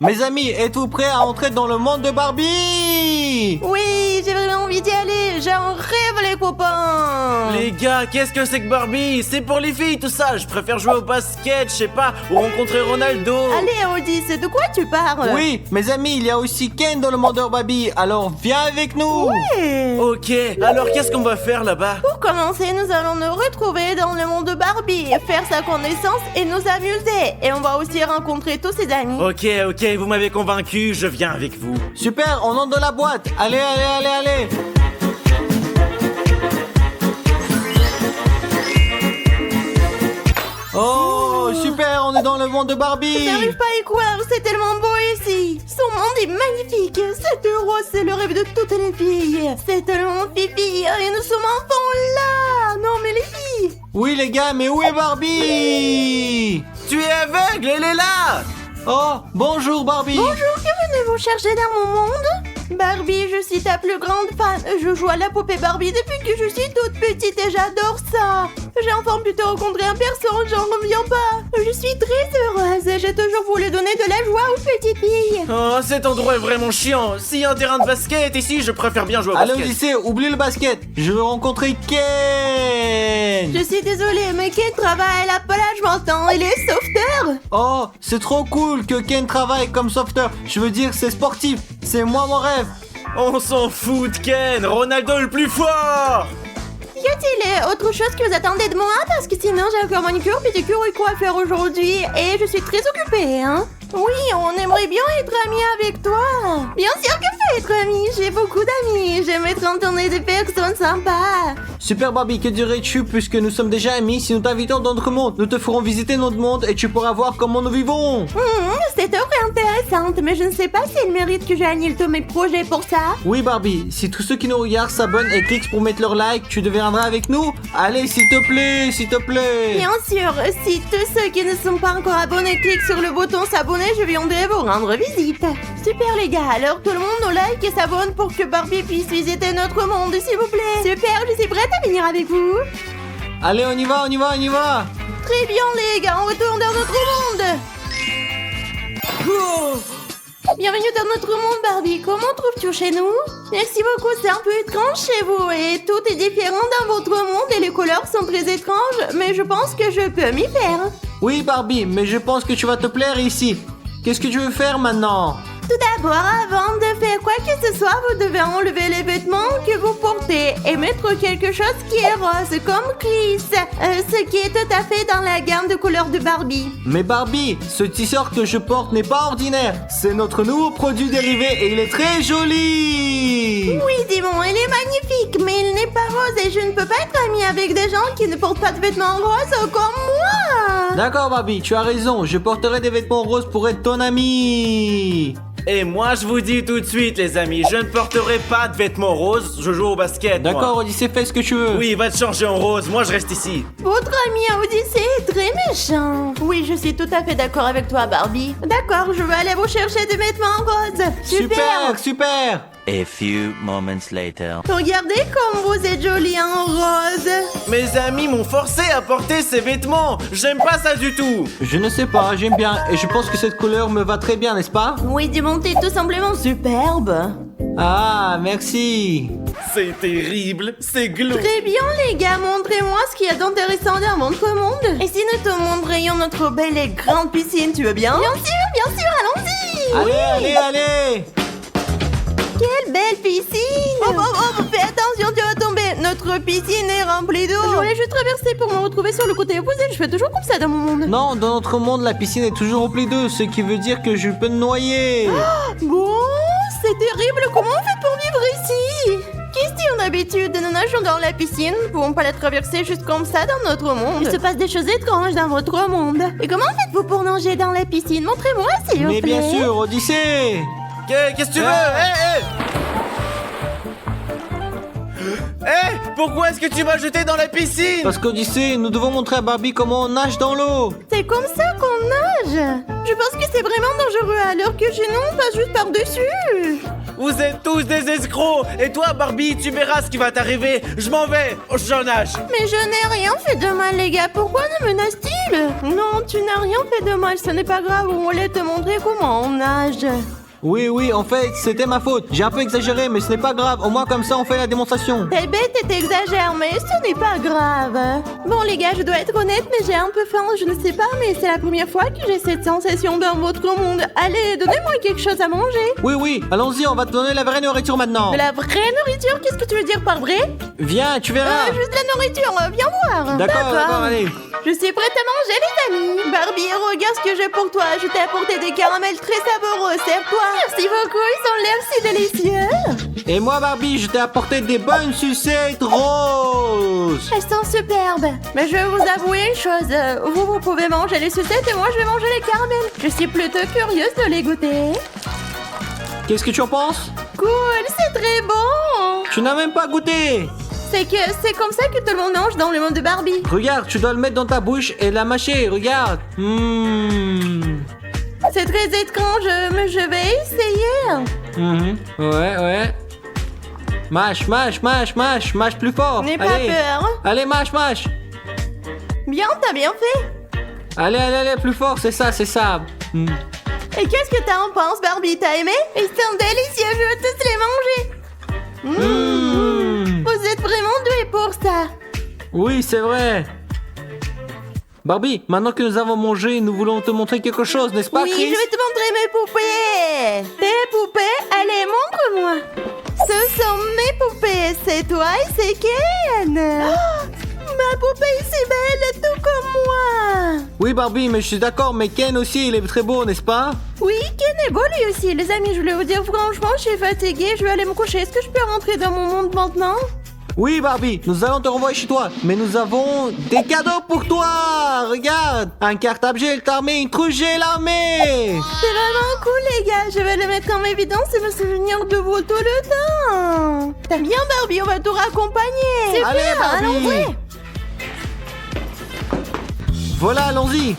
Mes amis, êtes-vous prêts à entrer dans le monde de Barbie? Oui, j'ai vraiment envie d'y aller. J'en rêve, les copains. Les gars, qu'est-ce que c'est que Barbie? C'est pour les filles tout ça. Je préfère jouer au basket, je sais pas, ou rencontrer Ronaldo. Allez, Odyssey, de quoi tu parles? Oui, mes amis, il y a aussi Ken dans le monde de Barbie. Alors viens avec nous. Ouais. Ok, alors qu'est-ce qu'on va faire là-bas? Pour commencer, nous allons nous retrouver dans le monde de Barbie, faire sa connaissance et nous amuser. Et on va aussi rencontrer tous ses amis. Ok, vous m'avez convaincu, je viens avec vous. Super, on entre dans la boîte. Allez. Oh, super, on est dans le monde de Barbie. J'arrive pas à y croire, c'est tellement beau ici. Son monde est magnifique. Cette rose, c'est le rêve de toutes les filles. C'est tellement fifi et nous sommes enfin là. Non mais les filles. Oui les gars, mais où est Barbie? Tu es aveugle, elle est là! Oh, bonjour Barbie. Bonjour, que venez-vous chercher dans mon monde? Barbie, je suis ta plus grande fan. Je joue à la poupée Barbie depuis que je suis toute petite et j'adore ça. J'ai enfin pu te rencontrer en personne, j'en reviens pas. Je suis très heureuse. J'ai toujours voulu donner de la joie aux petites filles. Oh, cet endroit est vraiment chiant. S'il y a un terrain de basket ici, je préfère bien jouer au Allez basket. Odyssée, oublie le basket. Je veux rencontrer Ken. Je suis désolée, mais Ken travaille à la pelage maintenant. Il est sauveteur. Oh, c'est trop cool que Ken travaille comme sauveteur. Je veux dire, c'est sportif. C'est moi mon rêve. On s'en fout de Ken, Ronaldo le plus fort! Y a-t-il autre chose que vous attendez de moi? Parce que sinon j'ai encore manicure, pédicure et quoi faire aujourd'hui. Et je suis très occupée, hein. Oui, on aimerait bien être amis avec toi. Bien sûr que je veux être amie. J'ai beaucoup d'amis. J'aime être entourée de personnes sympas. Super Barbie, que dirais-tu puisque nous sommes déjà amis? Si nous t'invitons dans notre monde, nous te ferons visiter notre monde et tu pourras voir comment nous vivons. Cette offre est intéressante, mais je ne sais pas si elle mérite que j'annule tous mes projets pour ça. Oui Barbie, si tous ceux qui nous regardent s'abonnent et cliquent pour mettre leur like, tu deviendras avec nous. Allez, s'il te plaît, s'il te plaît. Bien sûr, si tous ceux qui ne sont pas encore abonnés cliquent sur le bouton s'abonner, je viendrai vous rendre visite. Super les gars, alors tout le monde nous like et s'abonne pour que Barbie puisse visiter notre monde, s'il vous plaît. Super, je suis prête à venir avec vous. Allez, on y va. Très bien les gars, on retourne dans notre monde. Bienvenue dans notre monde Barbie, comment trouves-tu chez nous? Merci beaucoup, c'est un peu étrange chez vous et tout est différent dans votre monde et les couleurs sont très étranges, mais je pense que je peux m'y faire. Oui Barbie, mais je pense que tu vas te plaire ici. Qu'est-ce que tu veux faire maintenant? Tout d'abord, avant de faire quoi que ce soit, vous devez enlever les vêtements que vous portez et mettre quelque chose qui est rose, comme Chris, ce qui est tout à fait dans la gamme de couleurs de Barbie. Mais Barbie, ce t-shirt que je porte n'est pas ordinaire. C'est notre nouveau produit dérivé et il est très joli. Oui, Dimon, il est magnifique, mais il n'est pas rose et je ne peux pas être amie avec des gens qui ne portent pas de vêtements roses comme moi. D'accord Barbie, tu as raison. Je porterai des vêtements roses pour être ton ami. Et moi, je vous dis tout de suite, les amis, je ne porterai pas de vêtements roses, je joue au basket. moi. D'accord Odyssée, fais ce que tu veux. Oui, va te changer en rose, moi je reste ici. Votre ami Odyssée est très méchant. Oui, je suis tout à fait d'accord avec toi, Barbie. D'accord, je vais aller vous chercher des vêtements roses. Super. A few moments later. Regardez comme vous êtes jolie en rose. Mes amis m'ont forcé à porter ces vêtements, j'aime pas ça du tout. Je ne sais pas, j'aime bien et je pense que cette couleur me va très bien, n'est-ce pas? Oui, Dimon, t'es tout simplement superbe. Ah, merci. C'est terrible, c'est glauque. Très bien, les gars, montrez-moi ce qu'il y a d'intéressant dans votre monde. Et si nous te montrions notre belle et grande piscine, tu veux bien? Bien sûr, allons-y. Allez. Quelle belle piscine. Oh, fais attention, tu vas tomber. Notre piscine est remplie d'eau. Je voulais juste traverser pour me retrouver sur le côté opposé. Je fais toujours comme ça dans mon monde. Non, dans notre monde, la piscine est toujours remplie d'eau, ce qui veut dire que je peux me noyer. Bon, c'est terrible. Comment on fait pour vivre ici? Question d'habitude, nous nageons dans la piscine. Nous ne pouvons pas la traverser juste comme ça dans notre monde. Il se passe des choses étranges dans votre monde. Et comment faites-vous pour nager dans la piscine? Montrez-moi, s'il vous plaît. Mais bien sûr, Odyssée. Qu'est-ce que tu veux? Hey. Pourquoi est-que tu m'as jeté dans la piscine? Parce qu'Odyssée, nous devons montrer à Barbie comment on nage dans l'eau. C'est comme ça qu'on nage. Je pense que c'est vraiment dangereux alors que chez nous, on passe juste par-dessus. Vous êtes tous des escrocs. Et toi, Barbie, tu verras ce qui va t'arriver. Je m'en vais, je nage. Mais je n'ai rien fait de mal, les gars. Pourquoi nous menace-t-il? Non, tu n'as rien fait de mal. Ce n'est pas grave. On voulait te montrer comment on nage. Oui, en fait, c'était ma faute. J'ai un peu exagéré, mais ce n'est pas grave. Au moins, comme ça, on fait la démonstration. T'es bête et t'exagères, mais ce n'est pas grave. Bon, les gars, je dois être honnête, mais j'ai un peu faim. Je ne sais pas, mais c'est la première fois que j'ai cette sensation dans votre monde. Allez, donnez-moi quelque chose à manger. Oui, allons-y, on va te donner la vraie nourriture maintenant. De la vraie nourriture? Qu'est-ce que tu veux dire par vrai? Viens, tu verras. Juste de la nourriture, viens voir. D'accord, allez. Je suis prête à manger, les amis. Barbie, regarde ce que j'ai pour toi. Je t'ai apporté des caramels très savoureux. Serve-toi. Merci beaucoup, ils ont l'air si délicieux. Et moi, Barbie, je t'ai apporté des bonnes sucettes roses. Elles sont superbes. Mais je vais vous avouer une chose. Vous pouvez manger les sucettes et moi, je vais manger les caramels. Je suis plutôt curieuse de les goûter. Qu'est-ce que tu en penses? Cool, c'est très bon. Tu n'as même pas goûté. C'est comme ça que tout le monde mange dans le monde de Barbie. Regarde, tu dois le mettre dans ta bouche et la mâcher, regarde. C'est très étrange, mais je vais essayer. Ouais. Mâche plus fort. N'aie pas Allez. peur. Allez, mâche. Bien, t'as bien fait. Allez, plus fort, c'est ça. Et qu'est-ce que t'en penses, Barbie? T'as aimé? Ils sont délicieux, je veux tous les manger. Vous êtes vraiment doués pour ça. Oui, c'est vrai. Barbie, maintenant que nous avons mangé, nous voulons te montrer quelque chose, n'est-ce pas, Oui, Chris? je vais te montrer mes poupées. Tes poupées? Allez, montre-moi. Ce sont mes poupées. C'est toi et c'est Ken. Ma poupée est si belle, tout comme moi. Oui, Barbie, mais je suis d'accord, mais Ken aussi, il est très beau, n'est-ce pas? Oui, Ken est beau lui aussi. Les amis, je voulais vous dire franchement, je suis fatiguée. Je vais aller me coucher. Est-ce que je peux rentrer dans mon monde maintenant? Oui, Barbie, nous allons te renvoyer chez toi, mais nous avons des cadeaux pour toi. Regarde, un cartable GLT armé, une trousse GL armée. C'est vraiment cool, les gars. Je vais le mettre en évidence et me souvenir de vous tout le temps. T'as bien, Barbie, on va te raccompagner. Super, Allez, Barbie. allons-y. Voilà, allons-y.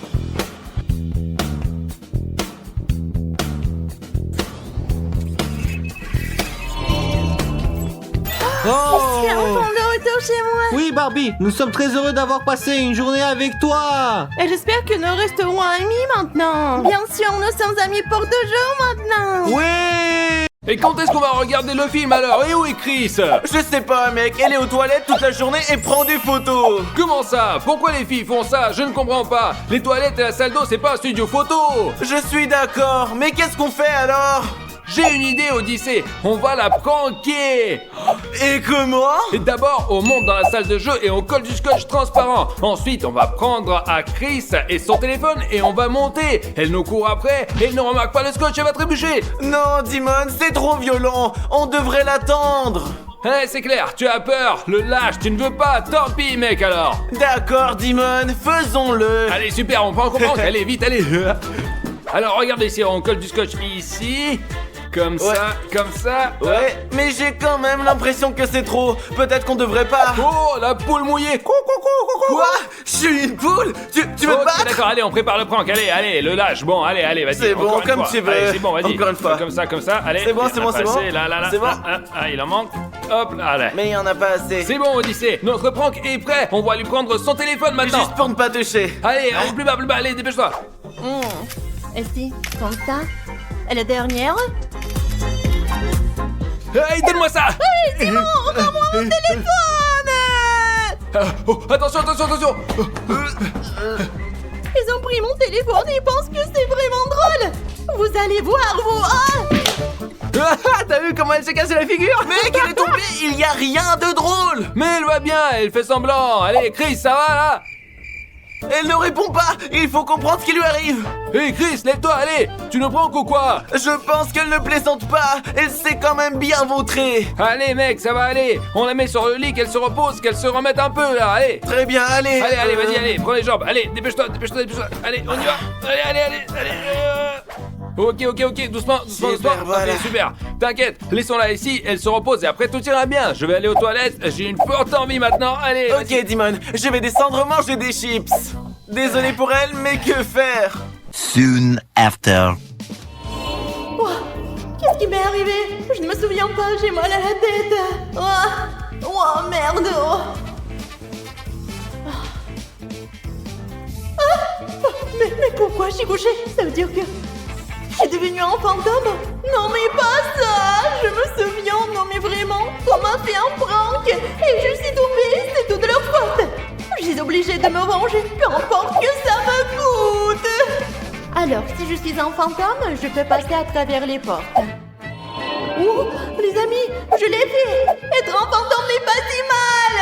Je suis enfin de retour chez moi. Oui, Barbie, nous sommes très heureux d'avoir passé une journée avec toi. Et j'espère que nous resterons amis maintenant. Bien sûr, nous sommes amis pour toujours maintenant. Oui. Et quand est-ce qu'on va regarder le film alors? Et où est Chris? Je sais pas, mec. Elle est aux toilettes toute la journée et prend des photos. Comment ça? Pourquoi les filles font ça? Je ne comprends pas. Les toilettes et la salle d'eau, c'est pas un studio photo. Je suis d'accord, mais qu'est-ce qu'on fait alors? J'ai une idée, Odyssée. On va la pranker. Et comment? Et d'abord, on monte dans la salle de jeu et on colle du scotch transparent. Ensuite, on va prendre à Chris et son téléphone et on va monter. Elle nous court après et elle ne remarque pas le scotch, elle va trébucher. Non, Dimon, c'est trop violent. On devrait l'attendre. C'est clair, tu as peur. Le lâche, tu ne veux pas. Tant pis, mec, alors. D'accord, Dimon, faisons-le. Allez, super, on prend. Allez, vite, allez. Alors, regardez ici, on colle du scotch ici. Comme ça. Ouais, mais j'ai quand même l'impression que c'est trop. Peut-être qu'on devrait pas. Oh, la poule mouillée. Quoi? Je suis une poule? Tu veux me Ok, battre? d'accord, allez, on prépare le prank. Allez, le lâche. Bon, allez, vas-y. C'est bon, encore une comme fois. tu veux. Allez, c'est bon, vas-y. Encore une fois. Comme ça. Allez. C'est bon, il y en a c'est pas bon. assez. Là. C'est bon. Il en manque. Hop, là. Mais il y en a pas assez. C'est bon, Odyssée. Notre prank est prêt. On va lui prendre son téléphone maintenant. Juste pour ne pas toucher. Allez, plus bas. Allez, dépêche-toi. Ici, comme ça. Et la dernière? Hey, donne-moi ça. Hey, Simon, rends-moi mon téléphone! Attention. Ils ont pris mon téléphone et ils pensent que c'est vraiment drôle. Vous allez voir, vous. T'as vu comment elle s'est cassé la figure? Mec, elle est tombée. Il y a rien de drôle. Mais elle va bien, elle fait semblant. Allez, Chris, ça va là? Elle ne répond pas. Il faut comprendre ce qui lui arrive. Hé Chris, lève-toi, allez. Tu nous prends ou quoi? Je pense qu'elle ne plaisante pas. Elle s'est quand même bien vautrée. Allez mec, ça va aller. On la met sur le lit, qu'elle se repose, qu'elle se remette un peu là, allez. Très bien, allez. Vas-y, allez, prends les jambes. Allez, dépêche-toi. Allez, on y va. Allez. Ok, doucement, Super, voilà. Ok, super. T'inquiète, laissons-la ici, elle se repose et après tout ira bien. Je vais aller aux toilettes, j'ai une forte envie maintenant. Allez, vas-y. Ok, Dimon, je vais descendre manger des chips. Désolé pour elle, mais que faire? Soon after. Oh, qu'est-ce qui m'est arrivé? Je ne me souviens pas, j'ai mal à la tête. Oh merde. Mais pourquoi je suis couchée? Ça veut dire que je suis devenue un fantôme? Non mais pas ça. Je me souviens, non mais vraiment, on m'a fait un prank et je suis tombée, c'est toute leur faute. Je suis obligée de me venger, peu importe que ça me coûte. Alors, si je suis un fantôme, je peux passer à travers les portes. Oh, les amis, je l'ai fait. Être un fantôme n'est pas si mal.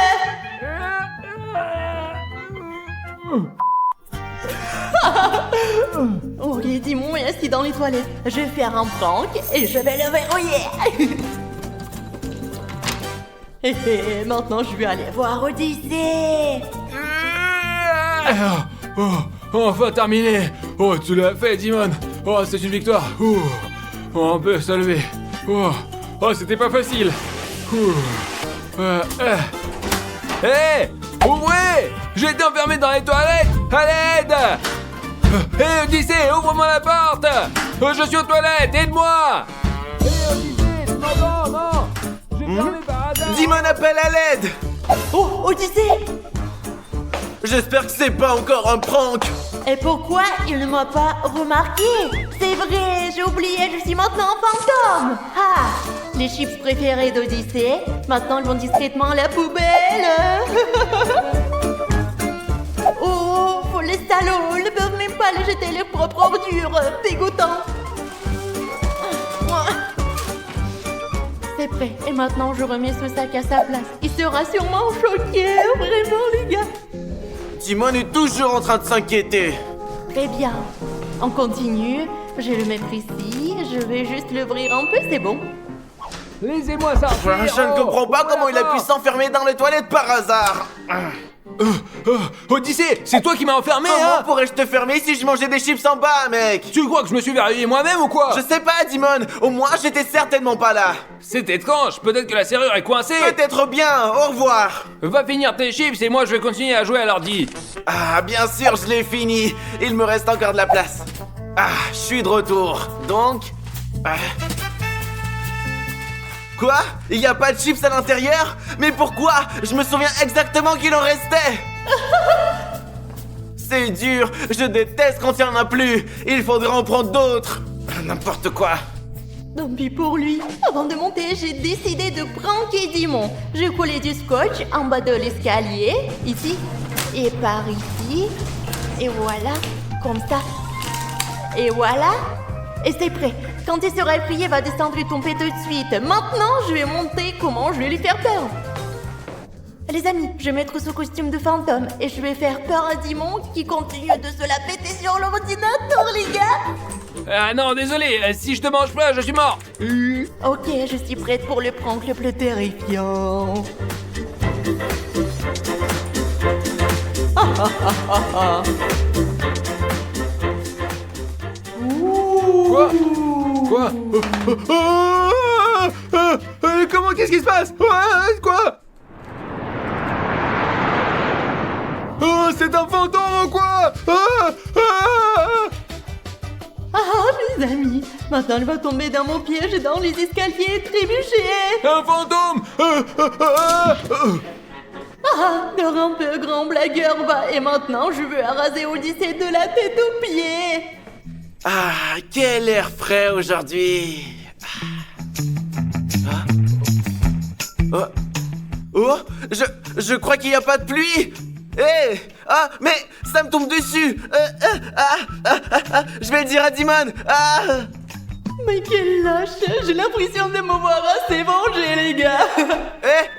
Oh, Dimon est assis dans les toilettes. Je vais faire un prank et je vais le verrouiller. Et maintenant, je vais aller voir Odyssée. Enfin terminé. Oh, tu l'as fait, Dimon. Oh, c'est une victoire. On peut se lever. Oh, c'était pas facile. Hé, ouvrez! J'ai été enfermé dans les toilettes. À l'aide! Hé, Odyssée, ouvre-moi la porte. Je suis aux toilettes, aide-moi. Hé, Odyssée, tu m'entends? Non. J'ai fermé par hasard. Dimon appelle à l'aide. Oh, Odyssée. J'espère que c'est pas encore un prank. Et pourquoi il ne m'a pas remarqué? C'est vrai, j'ai oublié, je suis maintenant un fantôme. Ah, les chips préférés d'Odyssée, maintenant ils vont discrètement à la poubelle. Oh, les salauds, ils ne peuvent même pas les jeter leurs propres ordures, dégoûtant. C'est prêt, et maintenant je remets ce sac à sa place. Il sera sûrement choqué, vraiment les gars. Dimon est toujours en train de s'inquiéter. Très bien. On continue. Je vais le mettre ici. Je vais juste l'ouvrir un peu, c'est bon. Laissez-moi sortir. Je ne comprends pas comment il a pu s'enfermer dans les toilettes par hasard. Odyssée, c'est toi qui m'as enfermé, Comment hein? pourrais-je te fermer si je mangeais des chips en bas, mec? Tu crois que je me suis verrouillé moi-même ou quoi? Je sais pas, Dimon. Au moins, j'étais certainement pas là. C'est étrange, peut-être que la serrure est coincée. Peut-être bien. Au revoir. Va finir tes chips et moi je vais continuer à jouer à l'ordi. Ah, bien sûr, je l'ai fini. Il me reste encore de la place. Ah, je suis de retour. Donc... Quoi? Il y a pas de chips à l'intérieur? Mais pourquoi? Je me souviens exactement qu'il en restait. C'est dur. Je déteste quand il n'y en a plus. Il faudrait en prendre d'autres. N'importe quoi. Tant pis pour lui. Avant de monter, j'ai décidé de pranker Dimon. J'ai collé du scotch en bas de l'escalier, ici, et par ici. Et voilà, comme ça. Et voilà. Et c'est prêt. Quand il sera effrayé, il va descendre et tomber tout de suite. Maintenant, je vais montrer comment je vais lui faire peur. Les amis, je vais mettre ce costume de fantôme et je vais faire peur à Dimon qui continue de se la péter sur l'ordinateur, les gars. Ah non, désolé, si je te mange pas, je suis mort. Ok, je suis prête pour le prank le plus terrifiant. Quoi? Comment? Qu'est-ce qui se passe? Quoi? Oh, c'est un fantôme ou quoi? Ah, mes amis, maintenant il va tomber dans mon piège dans les escaliers et trébucher. Un fantôme! Ah, dors un peu, grand blagueur, va. Et maintenant, je veux araser Odyssée de la tête aux pieds. Ah, quel air frais aujourd'hui. Oh, je crois qu'il n'y a pas de pluie. Hé, mais ça me tombe dessus. Je vais le dire à Dimon. Mais quel lâche. J'ai l'impression de me voir assez vengé, les gars.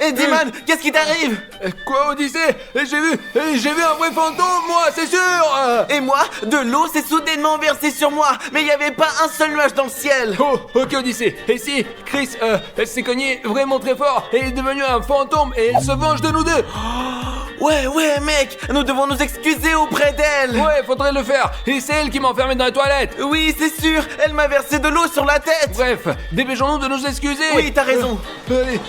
Hé, Dimon, qu'est-ce qui t'arrive? Quoi, Odyssée? J'ai vu un vrai fantôme, moi, c'est sûr. Et moi, de l'eau s'est soudainement versée sur moi, mais il n'y avait pas un seul nuage dans le ciel. Oh, ok, Odyssée. Et si Chris s'est cogné vraiment très fort et est devenu un fantôme et il se venge de nous deux? Ouais, mec, nous devons nous excuser auprès d'elle. Ouais, faudrait le faire. Et c'est elle qui m'a enfermé dans les toilettes. Oui, c'est sûr, elle m'a versé de l'eau sur la tête. Bref, dépêchons-nous de nous excuser. Oui, t'as raison. Allez,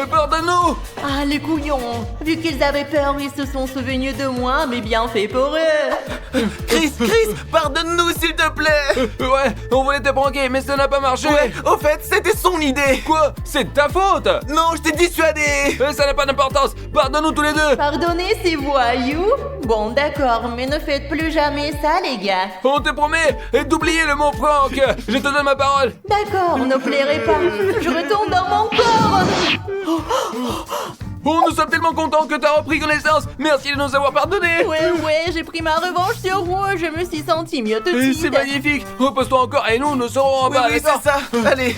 pardonne-nous. Ah, les couillons. Vu qu'ils avaient peur, ils se sont souvenus de moi, mais bien fait pour eux. Chris, pardonne-nous s'il te plaît. Ouais, on voulait te pranker, mais ça n'a pas marché. Ouais, au fait, c'était son idée. Quoi? C'est de ta faute. Non, je t'ai dissuadé. Ça n'a pas d'importance. Pardonne-nous tous les deux. Pardonnez ces voyous? Bon, d'accord, mais ne faites plus jamais ça, les gars. On te promet d'oublier le mot prank. Je te donne ma parole. D'accord, ne pleurez pas. Je retourne dans mon corps. Oh, nous sommes tellement contents que t'as repris connaissance. Merci de nous avoir pardonnés. Ouais, j'ai pris ma revanche sur vous. Je me suis sentie mieux tout de Et suite. c'est magnifique. Repose-toi encore et nous serons en bas. Oui, c'est ça. Allez.